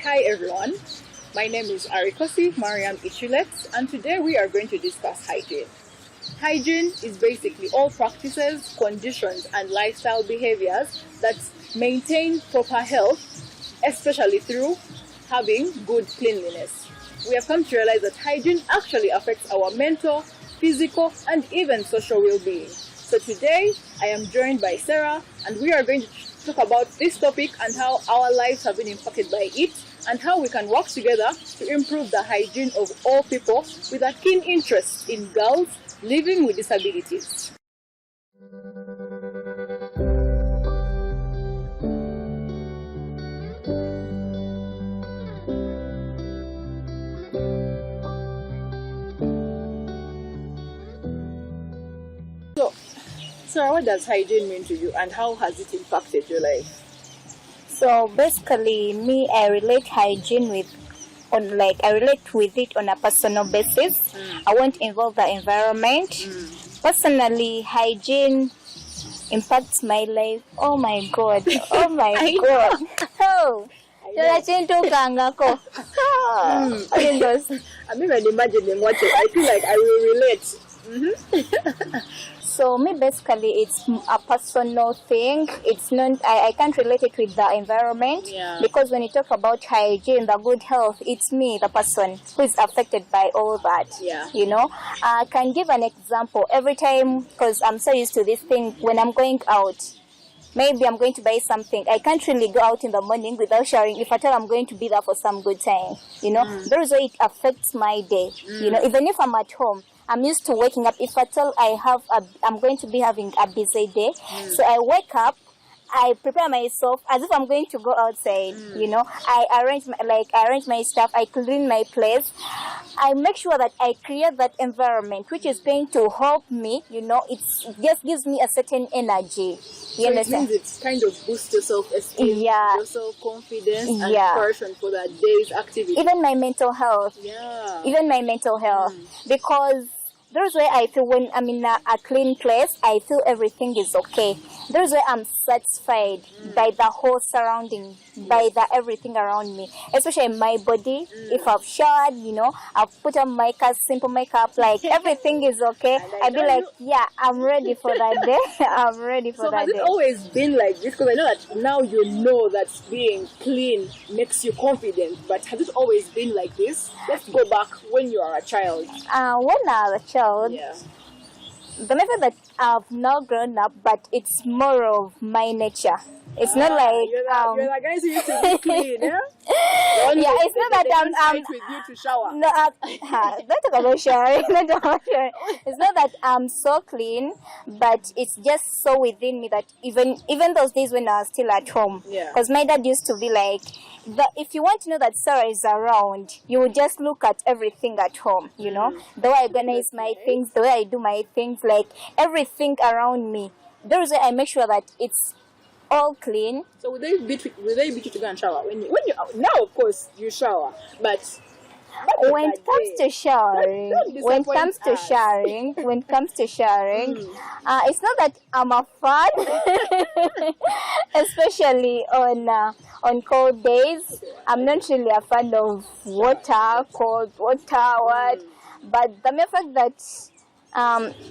Hi everyone, my name is Arikosi Mariam Ichulet, and today we are going to discuss hygiene. Hygiene is basically all practices, conditions, and lifestyle behaviors that maintain proper health, especially through having good cleanliness. We have come to realize that hygiene actually affects our mental, physical, and even social well-being. So today, I am joined by Sarah, and we are going to talk about this topic and how our lives have been impacted by it, and how we can work together to improve the hygiene of all people with a keen interest in girls living with disabilities. So, Sarah, what does hygiene mean to you, and how has it impacted your life? So basically, I relate hygiene with it on a personal basis. I won't involve the environment. Personally, hygiene impacts my life. Oh my God! Oh my God! Oh. I mean, when imagining watching, I feel like I will relate. So me, basically, it's a personal thing. It's not. I can't relate it with the environment, because when you talk about hygiene, the good health, it's me, the person who is affected by all that. You know, I can give an example every time, because I'm so used to this thing. When I'm going out, maybe I'm going to buy something. I can't really go out in the morning without showering. If I tell I'm going to be there for some good time, you know, there is where it affects my day. You know, even if I'm at home, I'm used to waking up. If I tell I'm going to be having a busy day, so I wake up, I prepare myself as if I'm going to go outside. You know, I arrange my stuff, I clean my place, I make sure that I create that environment which is going to help me. You know, it just gives me a certain energy. You understand? It means it kind of boosts your self-esteem, your self-confidence, and passion for that day's activity. Even my mental health. Because there's where I feel when I'm in a clean place, I feel everything is okay. There's where I'm satisfied by the whole surrounding, by the everything around me, especially my body. If I've showered, you know, I've put on simple makeup, like everything is okay. I'd be like, yeah, I'm ready for that day. I'm ready for that day. So has it always been like this? Because I know that now you know that being clean makes you confident, but has it always been like this? Let's go back when you are a child. When I was a child, the method that I've now grown up, but it's more of my nature. It's not like you're the guys who used to be clean, yeah. It's not that I'm with you to shower. No, don't talk about showering. It's not that I'm so clean, but it's just so within me that even those days when I was still at home, because my dad used to be like, if you want to know that Sarah is around, you would just look at everything at home. You know, the way I organize my things, the way I do my things, like everything around me. There's where I make sure that it's all clean. So would they beat you to go and shower when you now? Of course you shower, but when it comes to showering, it's not that I'm a fan, especially on cold days. I'm not really a fan of cold water, but the mere fact that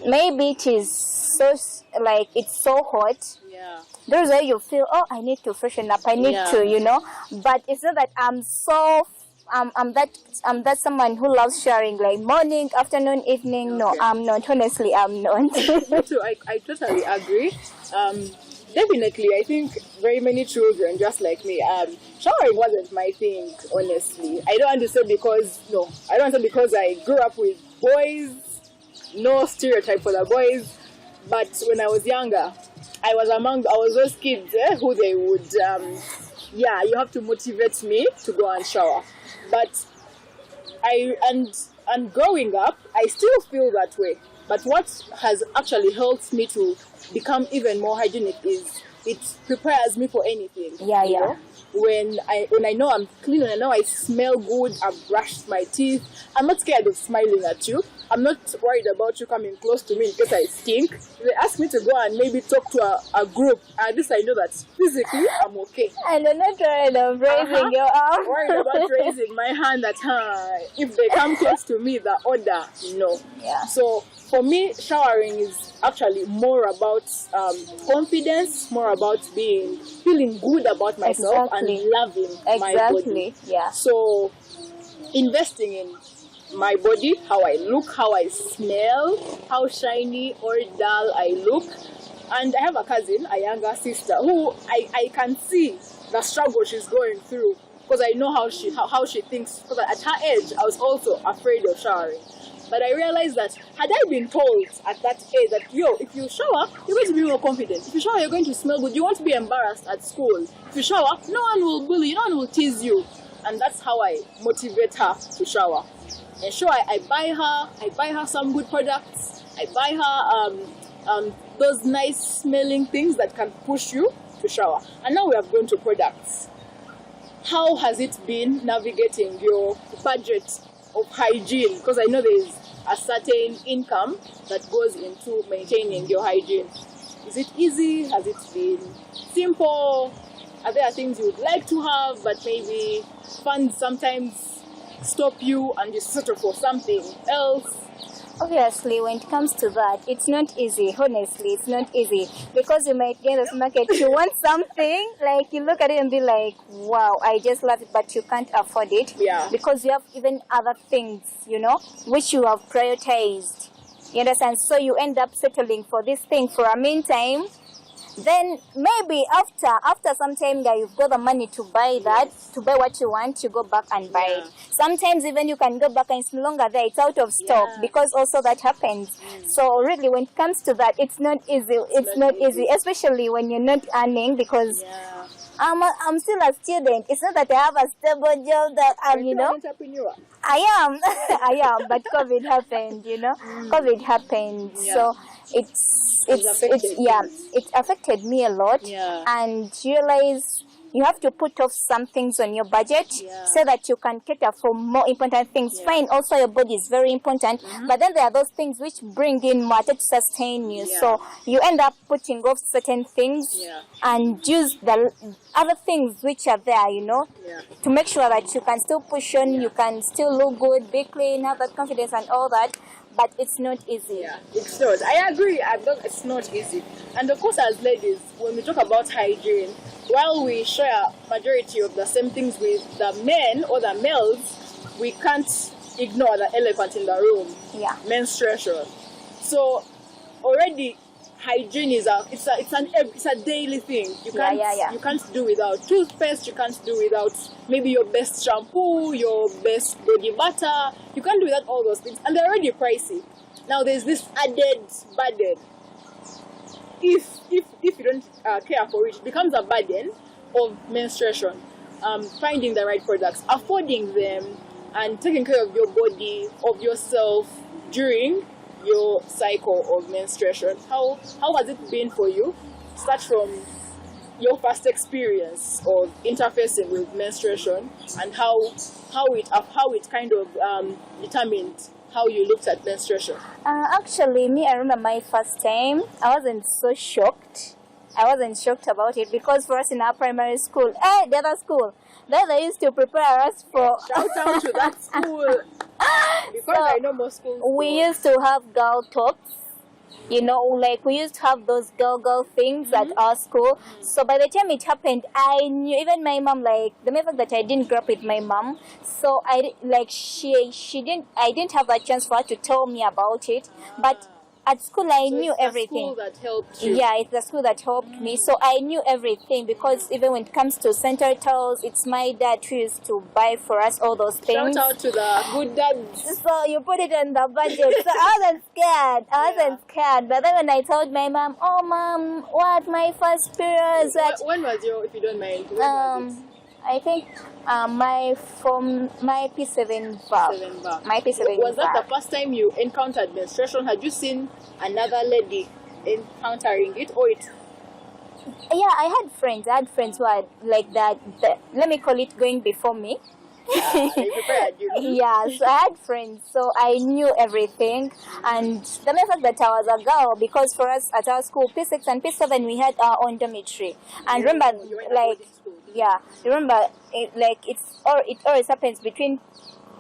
maybe it is so it's so hot. There's where you feel, I need to freshen up. I need to, you know. But it's not that I'm that someone who loves showering like morning, afternoon, evening. No, I'm not. Honestly, I'm not. So I totally agree. Definitely, I think very many children, just like me, showering wasn't my thing. Honestly, I don't understand because I grew up with boys. No stereotype for the boys, but when I was younger, I was those kids who they would, you have to motivate me to go and shower. But and growing up, I still feel that way. But what has actually helped me to become even more hygienic is it prepares me for anything. when I know I'm clean, when I know I smell good, I've brushed my teeth, I'm not scared of smiling at you. I'm not worried about you coming close to me because I stink. If they ask me to go and maybe talk to a group, at least I know that physically I'm okay. And you're not worried of raising your arm. Worried about raising my hand at if they come close to me, the order, no. Yeah. So for me, showering is actually more about confidence, more about feeling good about myself and loving my body. Yeah. So investing in my body, how I look, how I smell, how shiny or dull I look. And I have a cousin, a younger sister, who I can see the struggle she's going through because I know how she thinks. Because at her age, I was also afraid of showering. But I realized that had I been told at that age that, if you shower, you're going to be more confident. If you shower, you're going to smell good. You won't be embarrassed at school. If you shower, no one will bully you, no one will tease you. And that's how I motivate her to shower. And sure, I buy her some good products. I buy her those nice smelling things that can push you to shower. And now we have gone to products. How has it been navigating your budget of hygiene? Because I know there's a certain income that goes into maintaining your hygiene. Is it easy? Has it been simple? Are there things you would like to have, but maybe funds sometimes stop you and you settle for something else? Obviously, when it comes to that, it's not easy. Honestly, it's not easy. Because you might get in the market, you want something, like you look at it and be like, wow, I just love it, but you can't afford it. Yeah. Because you have even other things, which you have prioritized. You understand? So you end up settling for this thing for a meantime. Then maybe after some time that you've got the money to buy that, to buy what you want, you go back and buy it. Sometimes even you can go back and it's no longer there, it's out of stock, because also that happens. So really when it comes to that, it's not easy. It's not easy, especially when you're not earning, because I'm still a student. It's not that I have a stable job that I'm, entrepreneur. I am, but COVID happened, COVID happened. Yeah. So it affected me a lot. Yeah. And realize you have to put off some things on your budget so that you can cater for more important things. Fine, also your body is very important, but then there are those things which bring in more to sustain you. So you end up putting off certain things and use the other things which are there, to make sure that you can still push on, you can still look good, be clean, have that confidence and all that. But it's not easy. Yeah, it's not. I agree. It's not easy. And of course, as ladies, when we talk about hygiene, while we share majority of the same things with the men or the males, we can't ignore the elephant in the room. Yeah. Menstruation. So already hygiene is it's a daily thing. You can't do without toothpaste, you can't do without maybe your best shampoo, your best body butter. You can't do without all those things. And they're already pricey. Now there's this added burden. If you don't care for it, it becomes a burden of menstruation. Finding the right products, affording them, and taking care of your body, of yourself during your cycle of menstruation. How has it been for you? Start from your first experience of interfacing with menstruation and how it kind of determined how you looked at menstruation. Actually, I remember my first time. I wasn't so shocked. I wasn't shocked about it because for us in our primary school, the other school, they used to prepare us for. Shout out to that school. Because I know most schools. We used to have girl tops. Like we used to have those girl things at our school. So by the time it happened, I knew, even my mom, like the mere fact that I didn't grow up with my mom, so I didn't have a chance for her to tell me about it. But at school, I knew everything. It's the school that helped you. Yeah, it's the school that helped me. So I knew everything because even when it comes to center towels, it's my dad who used to buy for us all those things. Shout out to the good dads. So you put it in the budget. So I wasn't scared. But then when I told my mom, oh, Mom, what, my first period? When was your, if you don't mind, when was it? I think my P7 bar. My P7 Was that the first time you encountered menstruation? Had you seen another lady encountering it, or it? Yeah, I had friends. I had friends who are like that. Let me call it going before me. They prepared you. Yeah, so I had friends, so I knew everything. And the mere fact that I was a girl, because for us at our school, P6 and P7, we had our own dormitory. And remember, You went to like, boarding school. yeah, remember, it always happens between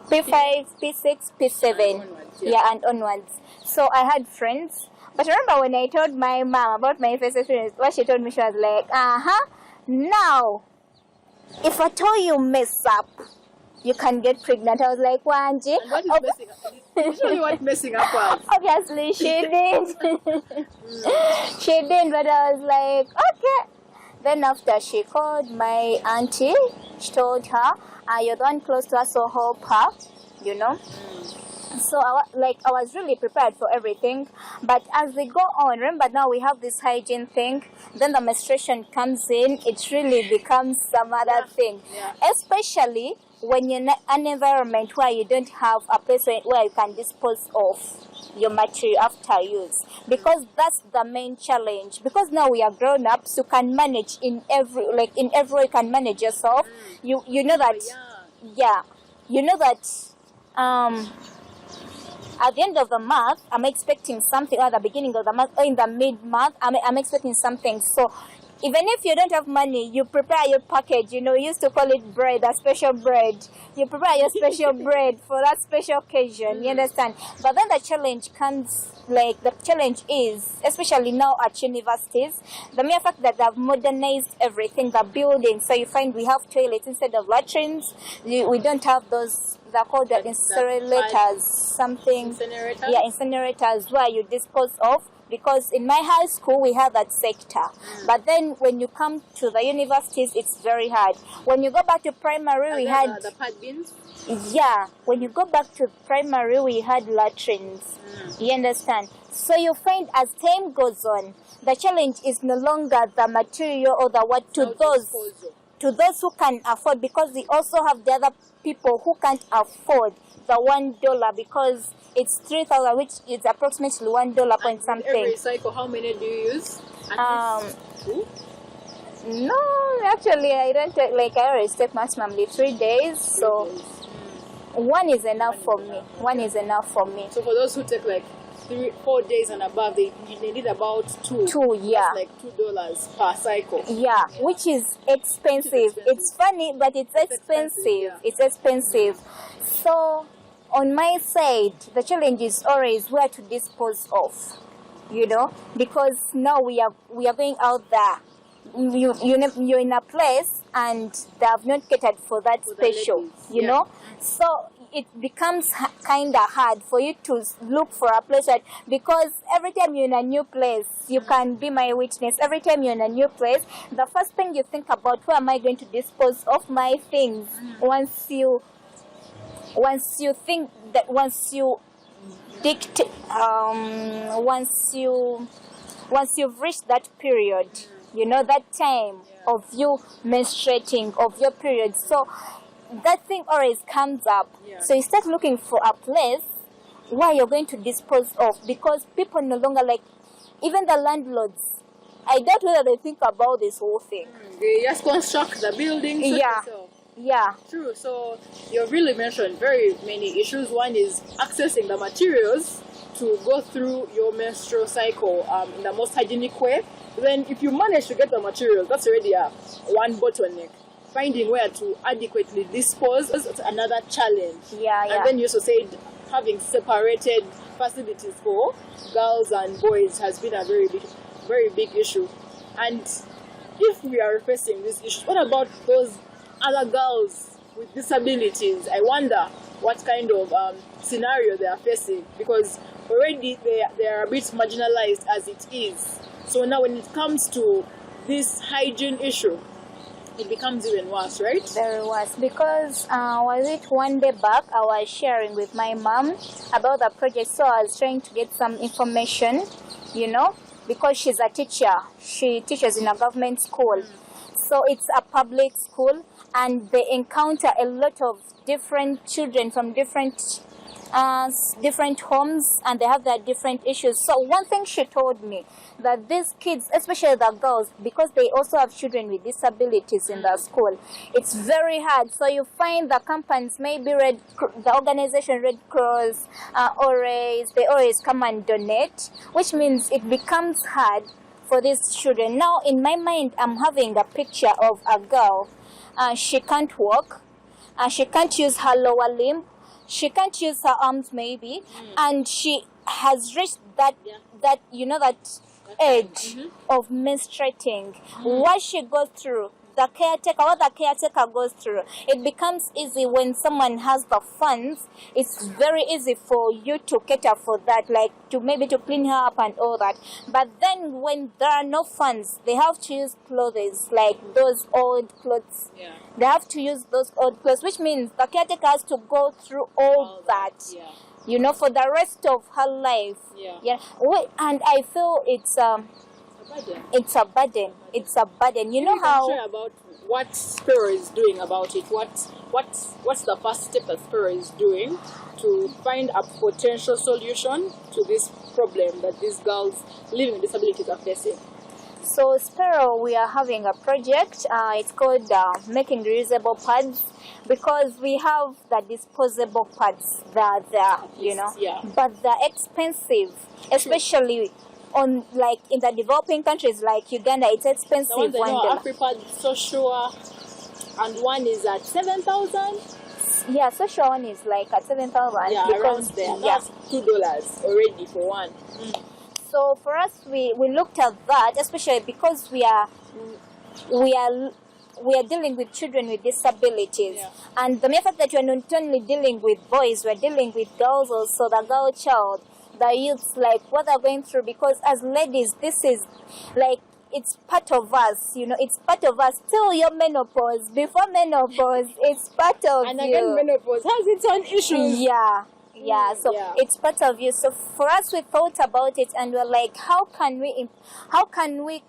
P5, P6, P7. onwards, Yeah, and onwards. So I had friends. But remember when I told my mom about my first experience, what she told me, she was like, now, if at all you mess up, you can get pregnant. I was like, Wanji. And what is messing up? You show me what messing up was. Obviously, she did. She did, but I was like, okay. Then after she called my auntie, she told her, you're the one close to her, so help her, you know. So I was really prepared for everything. But as we go on, remember now we have this hygiene thing, then the menstruation comes in, it really becomes some other thing. Yeah. Especially when you're in an environment where you don't have a place where you can dispose of your material after use, because that's the main challenge. Because now we are grown ups, you can manage in every way you can manage yourself. You know that, you know that at the end of the month I'm expecting something, or at the beginning of the month, or in the mid-month I'm expecting something. So even if you don't have money, you prepare your package. You know, we used to call it bread, a special bread. You prepare your special bread for that special occasion, you understand? But then the challenge comes, the challenge is, especially now at universities, the mere fact that they've modernized everything, the buildings. So you find we have toilets instead of latrines. We don't have those, they're called incinerators, something. Incinerators? Yeah, incinerators where you dispose of. Because in my high school, we have that sector. But then when you come to the universities, it's very hard. When you go back to primary, we had... the pad bins? Yeah. When you go back to primary, we had latrines. You understand? So you find as time goes on, the challenge is no longer the material or the what to those who can afford, because we also have the other people who can't afford the $1, because it's 3,000, which is approximately $1 point something. Every cycle, how many do you use? No, actually, I don't take, I always take maximum 3 days. So one is enough for me. One is enough for me. So for those who take 4 days and above, they need about two. Yeah. That's $2 per cycle. Yeah, which is expensive. It's funny, but it's expensive. It's expensive. So on my side, the challenge is always where to dispose of, you know, because now we are going out there. You're in a place and they have not catered for that special, you know. So it becomes kind of hard for you to look for a place, because every time you're in a new place, you can be my witness. Every time you're in a new place, the first thing you think about, where am I going to dispose of my things? Once you think that, once you've reached that period, you know, that time of you menstruating, of your period, so that thing always comes up. So you start looking for a place where you're going to dispose of, because people no longer, even the landlords, I doubt whether they think about this whole thing. They just construct the buildings. Yeah. True. So you've really mentioned very many issues. One is accessing the materials to go through your menstrual cycle in the most hygienic way. Then if you manage to get the materials, that's already one bottleneck. Finding where to adequately dispose is another challenge. And then you also said having separated facilities for girls and boys has been a very big issue. And if we are facing these issues, what about those other girls with disabilities? I wonder what kind of scenario they are facing, because already they are a bit marginalized as it is. So now when it comes to this hygiene issue, it becomes even worse, right? Very worse, because was it one day back, I was sharing with my mom about the project, so I was trying to get some information, you know, because she's a teacher. She teaches in a government school. So it's a public school, and they encounter a lot of different children from different homes, and they have their different issues. So one thing she told me, that these kids, especially the girls, because they also have children with disabilities in the school, it's very hard. So you find the companies, maybe the organization Red Cross, they always come and donate, which means it becomes hard for these children. Now in my mind, I'm having a picture of a girl. She can't walk, she can't use her lower limb, she can't use her arms maybe, and she has reached that age of menstruating. What she goes through, what the caretaker goes through, it becomes easy when someone has the funds. It's very easy for you to cater for that, like to clean her up and all that. But then when there are no funds, they have to use clothes, like those old clothes. Yeah. They have to use those old clothes, which means the caretaker has to go through all that. Yeah. For the rest of her life. Yeah. And I feel it's a burden. It's a burden. You know how. Share about what Spero is doing about it. What's the first step that Spero is doing to find a potential solution to this problem that these girls living with disabilities are facing? So Spero, we are having a project. It's called Making Reusable Pads, because we have the disposable pads that are but they're expensive, especially on in the developing countries like Uganda. It's expensive. AfriPad Social, and one is at 7,000. Yeah, social one is at 7,000. Yeah, around there. That's $2 already for one. So for us, we looked at that, especially because we are dealing with children with disabilities. Yeah. And the mere fact that we are not only dealing with boys, we are dealing with girls also, the girl child, the youths, what they're going through. Because as ladies, this is it's part of us, it's part of us till your menopause. Before menopause, it's part of you. And again, menopause has its own issues. So it's part of you. So for us, we thought about it, and we're like, how can we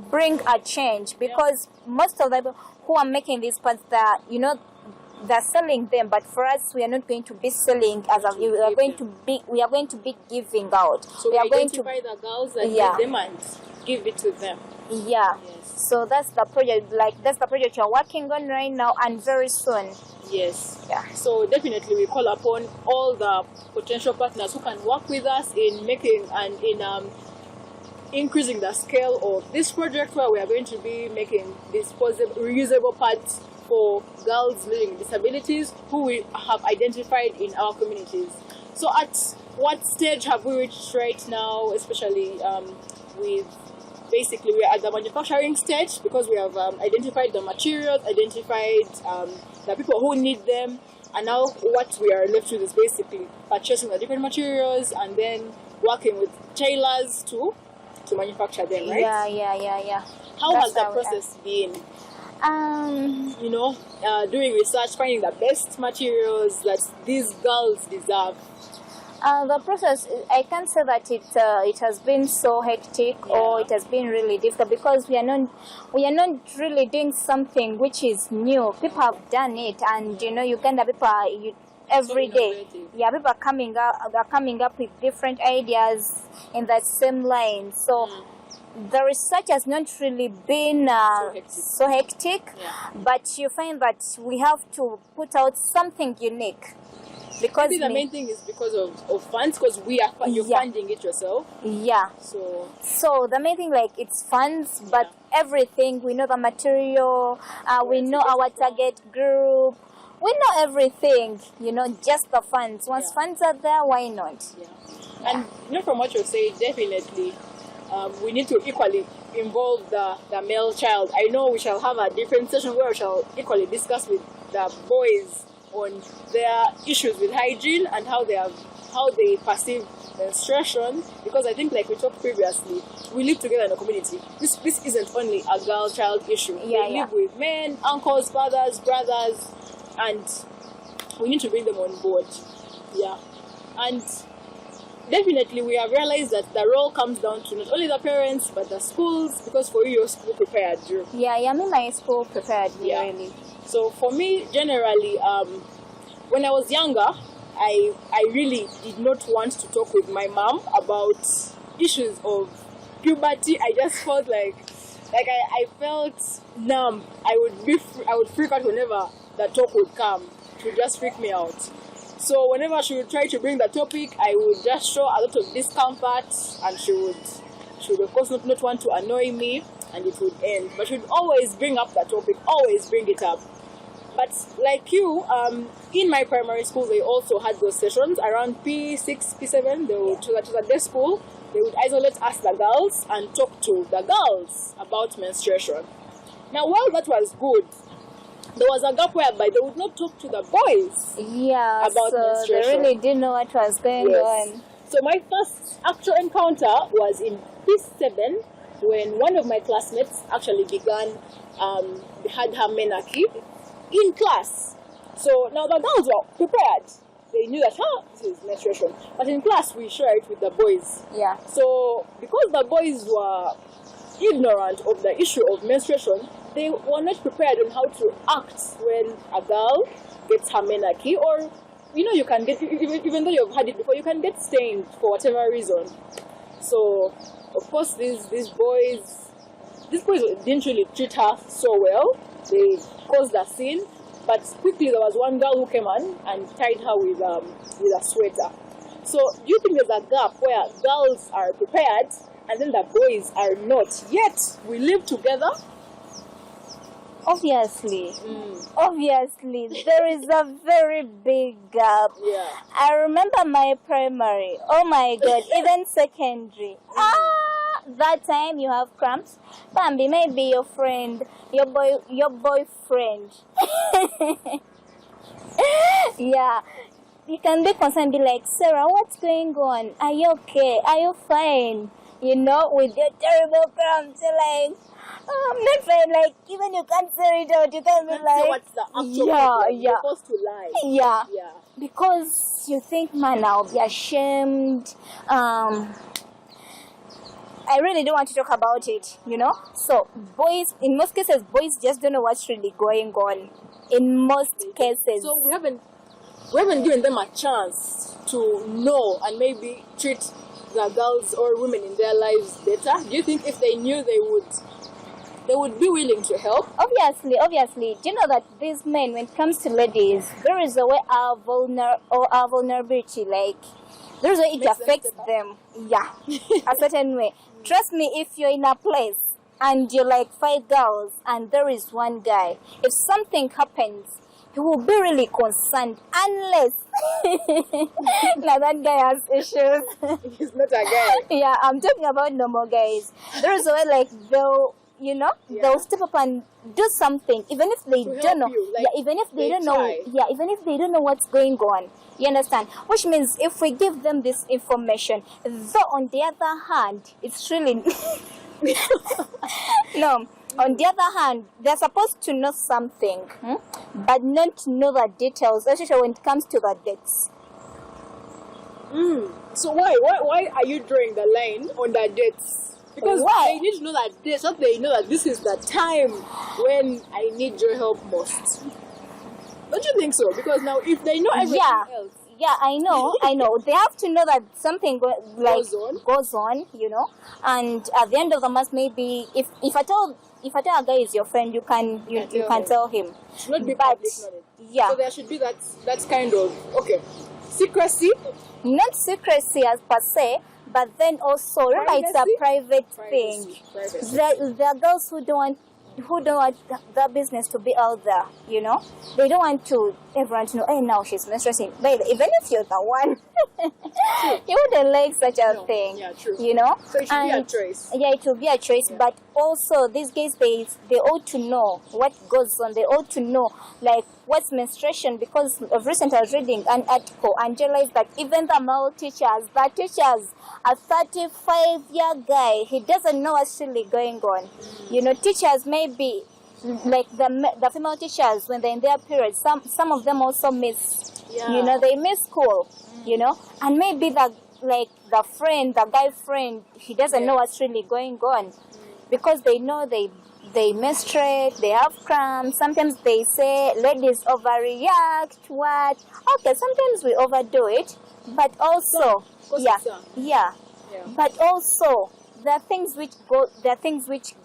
bring a change? Because most of the people who are making these pads, they're selling them, but for us, we are not going to be selling we are going to be giving out. So we are going to buy the girls and give them and give it to them. Yeah. Yes. So that's the project. That's the project you're working on right now, and very soon. Yes. Yeah. So definitely we call upon all the potential partners who can work with us in making and in increasing the scale of this project, where we are going to be making disposable, reusable pads for girls living with disabilities who we have identified in our communities. So at what stage have we reached right now, especially we are at the manufacturing stage, because we have identified the materials, identified the people who need them, and now what we are left with is basically purchasing the different materials and then working with tailors to manufacture them, right? Yeah. How has the process been? Doing research, finding the best materials that these girls deserve. The process, I can't say that it has been so hectic or it has been really difficult, because we are not really doing something which is new. People have done it, and Uganda people every day. Yeah, people are coming up with different ideas in that same line. So the research has not really been so hectic, but you find that we have to put out something unique. Because maybe the main thing is because of funds, because you're funding it yourself. Yeah. So the main thing, it's funds, but everything, we know the material, we know our target group, we know everything, just the funds. Once funds are there, why not? Yeah. And from what you're saying, definitely we need to equally involve the male child. I know we shall have a different session where we shall equally discuss with the boys on their issues with hygiene and how they perceive menstruation, because I think, like we talked previously, we live together in a community. This isn't only a girl-child issue. We live with men, uncles, fathers, brothers, and we need to bring them on board. Yeah. And definitely we have realized that the role comes down to not only the parents but the schools, because for you, your school prepared you. Yeah, me, my school prepared me, really. So for me, generally, when I was younger, I really did not want to talk with my mom about issues of puberty. I just felt like I felt numb. I would freak out whenever the talk would come. It would just freak me out. So whenever she would try to bring the topic, I would just show a lot of discomfort, and she would of course not want to annoy me, and it would end. But she would always bring up the topic, always bring it up. But like you, in my primary school, they also had those sessions around P6, P7. They would, to the day school, they would isolate us, the girls, and talk to the girls about menstruation. Now, while that was good, there was a gap whereby they would not talk to the boys about menstruation. They really didn't know what was going on. So my first actual encounter was in P7, when one of my classmates actually had her menarche in class. So now the girls were prepared. They knew that, this is menstruation. But in class, we share it with the boys. Yeah. So because the boys were ignorant of the issue of menstruation, they were not prepared on how to act when a girl gets her menarche, or, you can get, even though you've had it before, you can get stained for whatever reason. So, of course, these boys didn't really treat her so well. They caused a scene, but quickly there was one girl who came on and tied her with a sweater. So, do you think there's a gap where girls are prepared and then the boys are not? Yet, we live together. Obviously, there is a very big gap. Yeah. I remember my primary. Oh my God, even secondary. That time you have cramps. Bambi, maybe your friend, your boyfriend. Yeah. You can be concerned, be like, Sarah, what's going on? Are you okay? Are you fine? With your terrible cramps, you're like, I'm not fine. Like, even you can't say it out. You can't be like, what's the actual problem. You're supposed to lie. Yeah. Because you think, man, I'll be ashamed. I really don't want to talk about it, So boys, in most cases, boys just don't know what's really going on. In most cases. So we haven't given them a chance to know and maybe treat the girls or women in their lives better. Do you think if they knew, they would be willing to help? Obviously. Do you know that these men, when it comes to ladies, there is a way our vulnerability, like, there's a way it affects them. Yeah, a certain way. Trust me, if you're in a place and you're like 5 girls and there is one guy, if something happens, he will be really concerned, unless now that guy has issues. He's not a guy. Yeah, I'm talking about normal guys. There is a way, like, they'll step up and do something, even if they don't know. Even if they don't know. Yeah, even if they don't know what's going on. You understand? Which means if we give them this information, though on the other hand, it's really no. On the other hand, they're supposed to know something, but not know the details, especially when it comes to the dates. So why are you drawing the line on the dates? Because they need to know that dates, so they know that this is the time when I need your help most. Don't you think so? Because now, if they know everything else. Yeah, I know. They have to know that something goes on, and at the end of the month, maybe if at all a guy is your friend, you can tell him. It should not be public knowledge. Yeah. So there should be that kind of secrecy. Not secrecy as per se, but then also remember it's a private thing. There are girls who don't want their business to be out there, They don't want everyone to know, hey, now she's menstruating. But even if you're the one, you wouldn't like such a thing, true. So it should be a choice. Yeah, it will be a choice, but also these guys, they ought to know what goes on. They ought to know, like, what's menstruation, because of recent I was reading an article and realized that even the male teachers, a 35-year guy, he doesn't know what's really going on. Teachers maybe, like the female teachers, when they're in their period, some of them also miss, they miss school, and maybe the like the guy friend, he doesn't know what's really going on, because they know they menstruate, they have cramps. Sometimes they say ladies overreact. What? Okay, sometimes we overdo it, but also, yeah. But also, there are things which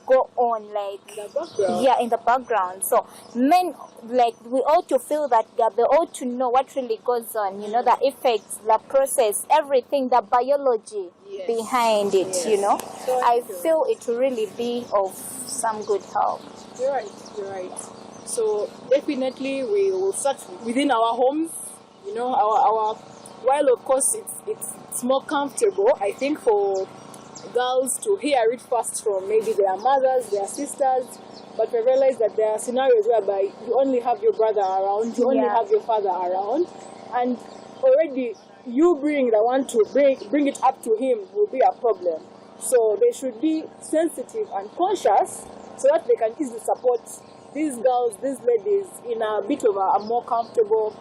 go on, like in the background. So men, like, we ought to feel that they ought to know what really goes on. The effects, the process, everything, the biology behind it. So I feel it will really be of some good help. You're right. So definitely we will start within our homes. Our while of course it's more comfortable, I think, for girls to hear it first from maybe their mothers, their sisters, but we realize that there are scenarios whereby you only have your brother around, you only have your father around, and already you being the one to bring it up to him will be a problem. So they should be sensitive and conscious so that they can easily support these girls, these ladies, in a bit of a more comfortable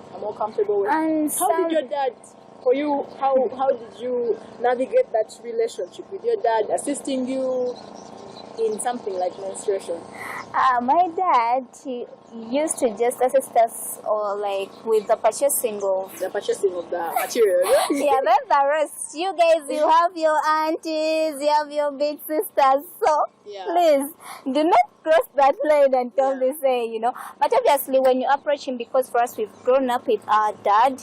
way. And how did your dad, for you, how did you navigate that relationship with your dad assisting you in something like menstruation? My dad, he used to just assist us, or like with the purchasing of the material. Yeah, then the rest. You guys, you have your aunties, you have your big sisters, so please do not cross that line and tell me say, But obviously, when you approach him, because for us we've grown up with our dad,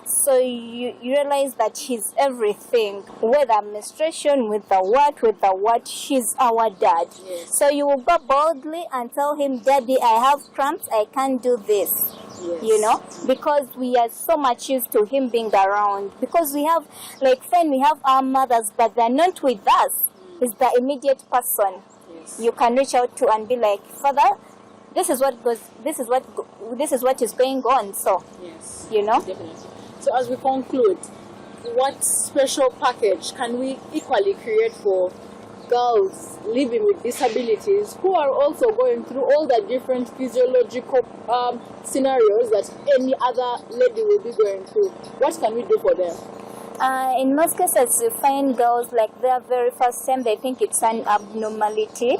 so you realize that he's everything. Whether menstruation, with the what, he's our dad. Yes. So you will go boldly and tell him, Daddy, I have cramps, I can't do this. Yes. Because we are so much used to him being around. Because we have, like, fine, we have our mothers, but they're not with us. He's the immediate person. Yes. You can reach out to and be like, Father, this is what is going on. So, yes, definitely. So as we conclude, what special package can we equally create for girls living with disabilities who are also going through all the different physiological scenarios that any other lady will be going through? What can we do for them? In most cases, you find girls, like, their very first time, they think it's an abnormality,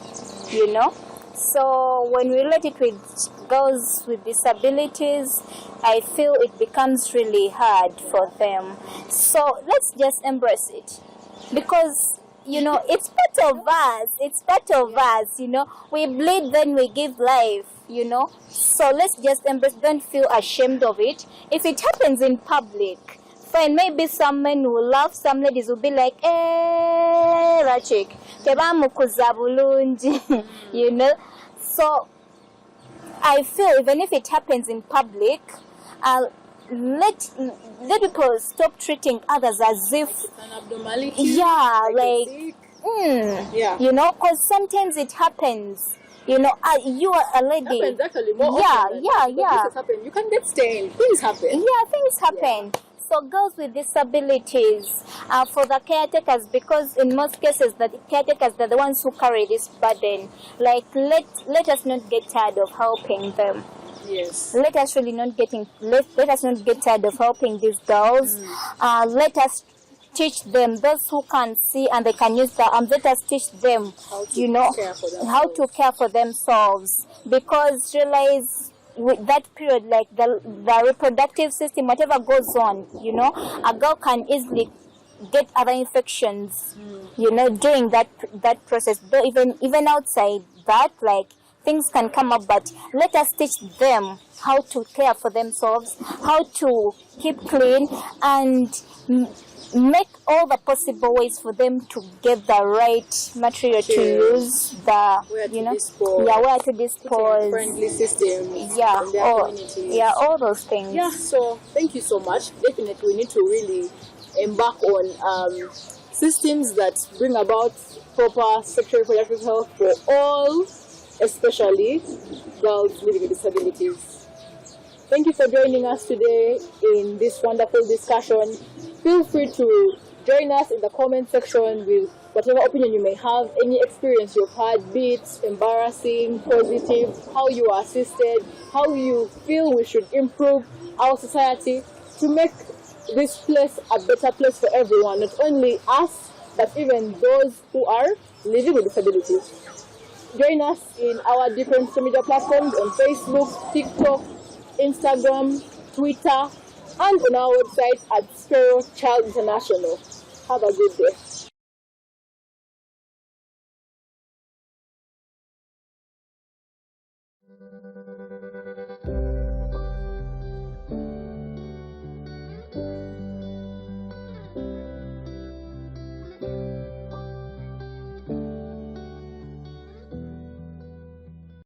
So when we relate it with girls with disabilities, I feel it becomes really hard for them. So let's just embrace it, because it's part of us. It's part of us, We bleed, then we give life, So let's just embrace. Don't feel ashamed of it. If it happens in public, fine. Maybe some men will laugh. Some ladies will be like, that chick, tebamukuza bulungi, So I feel even if it happens in public, let people stop treating others as if it's an abnormality. Because sometimes it happens. You are a lady. It happens actually more often. This happen. You can get stained. Things happen. Yeah, things happen. Yeah. So girls with disabilities, for the caretakers, because in most cases the caretakers, they're the ones who carry this burden. Like, let us not get tired of helping them. Yes. Let us not get tired of helping these girls. Let us teach them, those who can see and they can use the arms. Let us teach them, how to care for themselves. Because realize, with that period, like the reproductive system, whatever goes on, a girl can easily get other infections, during that process. Though even outside that, like, things can come up, but let us teach them how to care for themselves, how to keep clean, and make all the possible ways for them to get the right material to use, where to dispose, friendly systems, all those things. Yeah, so thank you so much. Definitely we need to really embark on systems that bring about proper sexual reproductive health for all, especially girls living with disabilities. Thank you for joining us today in this wonderful discussion. Feel free to join us in the comment section with whatever opinion you may have, any experience you've had, be it embarrassing, positive, how you are assisted, how you feel we should improve our society to make this place a better place for everyone, not only us, but even those who are living with disabilities. Join us in our different social media platforms on Facebook, TikTok, Instagram, Twitter, and on our website at Spero Child International. Have a good day.